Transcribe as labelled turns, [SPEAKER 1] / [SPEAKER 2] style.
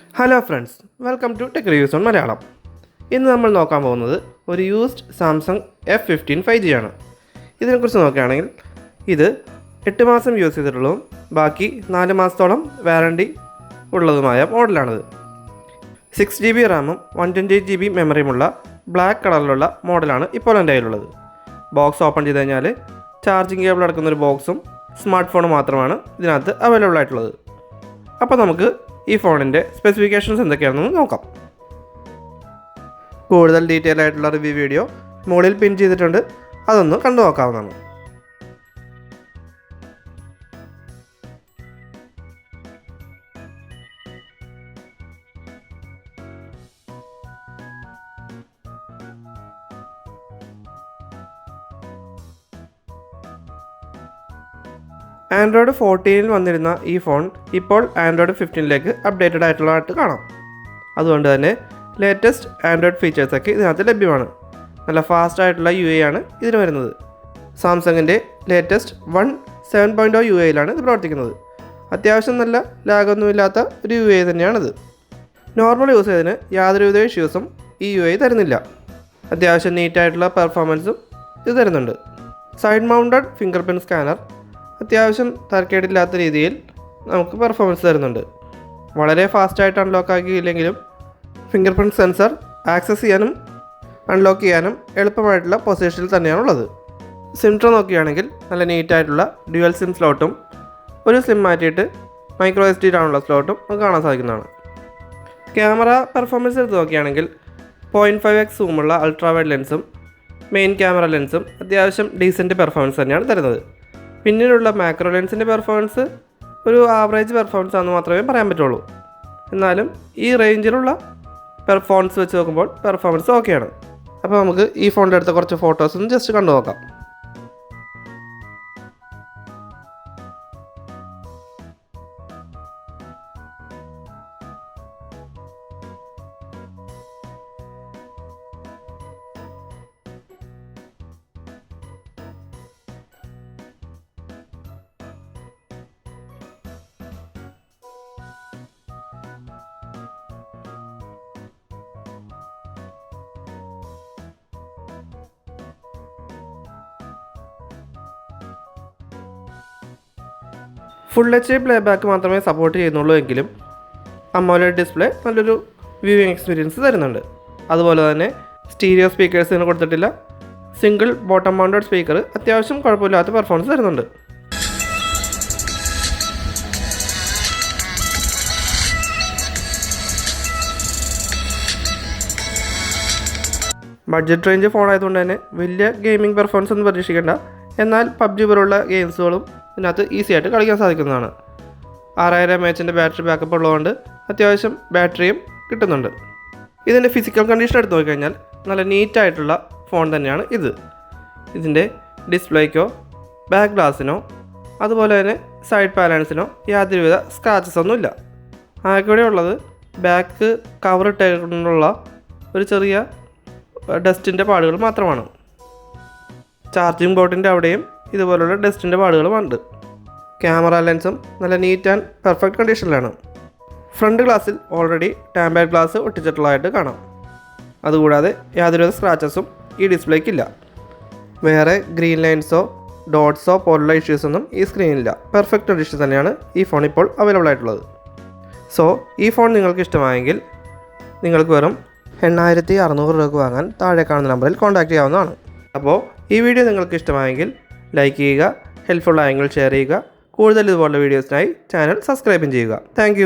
[SPEAKER 1] Hello friends, welcome to tech reviews on Malayalam. ഇന്ന് നമ്മൾ നോക്കാൻ പോകുന്നത് ഒരു യൂസ്ഡ് സാംസങ് F15 5G ആണ്. ഇതിനെക്കുറിച്ച് നോക്കുകയാണെങ്കിൽ ഇത് 8 മാസം യൂസ് ചെയ്തിട്ടുള്ളതും ബാക്കി 4 മാസത്തോളം വാറണ്ടി ഉള്ളതുമായ മോഡലാണിത്. 6GB റാമും 128GB മെമ്മറിയുമുള്ള ബ്ലാക്ക് കളറിലുള്ള മോഡലാണ് ഇപ്പോൾ എൻ്റെ കയ്യിലുള്ളത്. ബോക്സ് ഓപ്പൺ ചെയ്ത് കഴിഞ്ഞാൽ ചാർജിങ് കേബിൾ അടക്കുന്നൊരു ബോക്സും സ്മാർട്ട് ഫോണും മാത്രമാണ് ഇതിനകത്ത് അവൈലബിൾ ആയിട്ടുള്ളത്. അപ്പോൾ നമുക്ക് ഈ ഫോണിൻ്റെ സ്പെസിഫിക്കേഷൻസ് എന്തൊക്കെയാണെന്ന് നോക്കാം. കൂടുതൽ ഡീറ്റെയിൽ ആയിട്ടുള്ള റിവ്യൂ വീഡിയോ മുകളിൽ പിൻ ചെയ്തിട്ടുണ്ട്, അതൊന്ന് കണ്ടു നോക്കാവുന്നതാണ്. ആൻഡ്രോയിഡ് 14 വന്നിരുന്ന ഈ ഫോൺ ഇപ്പോൾ ആൻഡ്രോയിഡ് 15 അപ്ഡേറ്റഡ് ആയിട്ടുള്ളതായിട്ട് കാണാം. അതുകൊണ്ട് തന്നെ ലേറ്റസ്റ്റ് ആൻഡ്രോയിഡ് ഫീച്ചേഴ്സൊക്കെ ഇതിനകത്ത് ലഭ്യമാണ്. നല്ല ഫാസ്റ്റ് ആയിട്ടുള്ള UI ആണ് ഇതിന് വരുന്നത്. സാംസങ്ങിൻ്റെ ലേറ്റസ്റ്റ് 7.0 UI ഇത് പ്രവർത്തിക്കുന്നത്. അത്യാവശ്യം നല്ല ലാഗൊന്നുമില്ലാത്ത ഒരു UI തന്നെയാണിത്. നോർമൽ യൂസേജിന് യാതൊരുവിധ ഇഷ്യൂസും ഈ UI തരുന്നില്ല. അത്യാവശ്യം നീറ്റായിട്ടുള്ള പെർഫോമൻസും ഇത് തരുന്നുണ്ട്. Side mounted finger print scanner അത്യാവശ്യം തരക്കേടില്ലാത്ത രീതിയിൽ നമുക്ക് പെർഫോമൻസ് തരുന്നുണ്ട്. വളരെ ഫാസ്റ്റായിട്ട് അൺലോക്ക് ആക്കിയില്ലെങ്കിലും ഫിംഗർ പ്രിൻറ്റ് സെൻസർ ആക്സസ് ചെയ്യാനും അൺലോക്ക് ചെയ്യാനും എളുപ്പമായിട്ടുള്ള പൊസിഷനിൽ തന്നെയാണുള്ളത്. സിം ട്രേ നോക്കുകയാണെങ്കിൽ നല്ല നീറ്റായിട്ടുള്ള ഡ്യുവൽ സിം സ്ലോട്ടും ഒരു സിം മാറ്റിയിട്ട് മൈക്രോ SD ആണുള്ള സ്ലോട്ടും നമുക്ക് കാണാൻ സാധിക്കുന്നതാണ്. ക്യാമറ പെർഫോമൻസ് എടുത്ത് നോക്കുകയാണെങ്കിൽ 0.5x സൂമുള്ള അൾട്രാ വൈഡ് ലെൻസും മെയിൻ ക്യാമറ ലെൻസും അത്യാവശ്യം ഡീസൻറ്റ് പെർഫോമൻസ് തന്നെയാണ് തരുന്നത്. പിന്നീടുള്ള മാക്രോ ലെൻസിൻ്റെ പെർഫോമൻസ് ഒരു ആവറേജ് പെർഫോമൻസ് ആണെന്ന് മാത്രമേ പറയാൻ പറ്റുള്ളൂ. എന്നാലും ഈ റേഞ്ചിലുള്ള പെർഫോമൻസ് വെച്ച് നോക്കുമ്പോൾ പെർഫോമൻസ് ഓക്കെയാണ്. അപ്പോൾ നമുക്ക് ഈ ഫോണിൻ്റെ അടുത്ത കുറച്ച് ഫോട്ടോസ് ഒന്ന് ജസ്റ്റ് കണ്ടു നോക്കാം. ഫുൾ HD പ്ലേബാക്ക് മാത്രമേ സപ്പോർട്ട് ചെയ്യുന്നുള്ളൂ എങ്കിലും AMOLED ഡിസ്പ്ലേ നല്ലൊരു വ്യൂവിംഗ് എക്സ്പീരിയൻസ് തരുന്നുണ്ട്. അതുപോലെ തന്നെ സ്റ്റീരിയോ സ്പീക്കേഴ്സ് ഇതിന് കൊടുത്തിട്ടില്ല. സിംഗിൾ ബോട്ടം മൗണ്ടഡ് സ്പീക്കർ അത്യാവശ്യം കുഴപ്പമില്ലാത്ത പെർഫോമൻസ് തരുന്നുണ്ട്. ബഡ്ജറ്റ് റേഞ്ച് ഫോൺ ആയതുകൊണ്ട് തന്നെ വലിയ ഗെയിമിംഗ് പെർഫോമൻസ് ഒന്നും പ്രതീക്ഷിക്കേണ്ട. എന്നാൽ PUBG പോലുള്ള ഗെയിംസുകളും ഇതിനകത്ത് ഈസി ആയിട്ട് കളിക്കാൻ സാധിക്കുന്നതാണ്. 6000 mAh ബാറ്ററി ബാക്കപ്പ് ഉള്ളതുകൊണ്ട് അത്യാവശ്യം ബാറ്ററിയും കിട്ടുന്നുണ്ട്. ഇതിൻ്റെ ഫിസിക്കൽ കണ്ടീഷൻ എടുത്ത് നോക്കിക്കഴിഞ്ഞാൽ നല്ല നീറ്റായിട്ടുള്ള ഫോൺ തന്നെയാണ് ഇത്. ഇതിൻ്റെ ഡിസ്പ്ലേക്കോ ബാക്ക് ഗ്ലാസിനോ അതുപോലെ തന്നെ സൈഡ് പാനൽസിനോ യാതൊരുവിധ സ്ക്രാച്ചസ് ഒന്നുമില്ല. ആകെക്കൂടെ ഉള്ളത് ബാക്ക് കവർ ഇട്ടുള്ള ഒരു ചെറിയ ഡസ്റ്റിൻ്റെ പാടുകൾ മാത്രമാണ്. ചാർജിങ് പോർട്ടിൻ്റെ അവിടെയും ഇതുപോലുള്ള ഡസ്റ്റിൻ്റെ പാടുകളുമുണ്ട്. ക്യാമറ ലെൻസും നല്ല നീറ്റ് ആൻഡ് പെർഫെക്റ്റ് കണ്ടീഷനിലാണ്. ഫ്രണ്ട് ഗ്ലാസ്സിൽ ഓൾറെഡി ടാമ്പർ ഗ്ലാസ് ഒട്ടിച്ചിട്ടുള്ളതായിട്ട് കാണാം. അതുകൂടാതെ യാതൊരുവിധ സ്ക്രാച്ചസും ഈ ഡിസ്പ്ലേക്കില്ല. വേറെ ഗ്രീൻ ലൈൻസോ ഡോട്ട്സോ പോലുള്ള ഇഷ്യൂസൊന്നും ഈ സ്ക്രീനില്ല. പെർഫെക്റ്റ് കണ്ടീഷൻ തന്നെയാണ് ഈ ഫോൺ ഇപ്പോൾ അവൈലബിൾ ആയിട്ടുള്ളത്. സോ ഈ ഫോൺ നിങ്ങൾക്ക് ഇഷ്ടമായെങ്കിൽ നിങ്ങൾക്ക് വെറും 8600 രൂപയ്ക്ക് വാങ്ങാൻ താഴെ കാണുന്ന നമ്പറിൽ കോൺടാക്റ്റ് ചെയ്യാവുന്നതാണ്. അപ്പോൾ ഈ വീഡിയോ നിങ്ങൾക്ക് ഇഷ്ടമായെങ്കിൽ ലൈക്ക് ചെയ്യുക, ഹെൽപ്ഫുൾ ആയെങ്കിൽ ഷെയർ ചെയ്യുക. കൂടുതൽ ഇതുപോലുള്ള വീഡിയോസിനായി ചാനൽ സബ്സ്ക്രൈബും ചെയ്യുക. താങ്ക്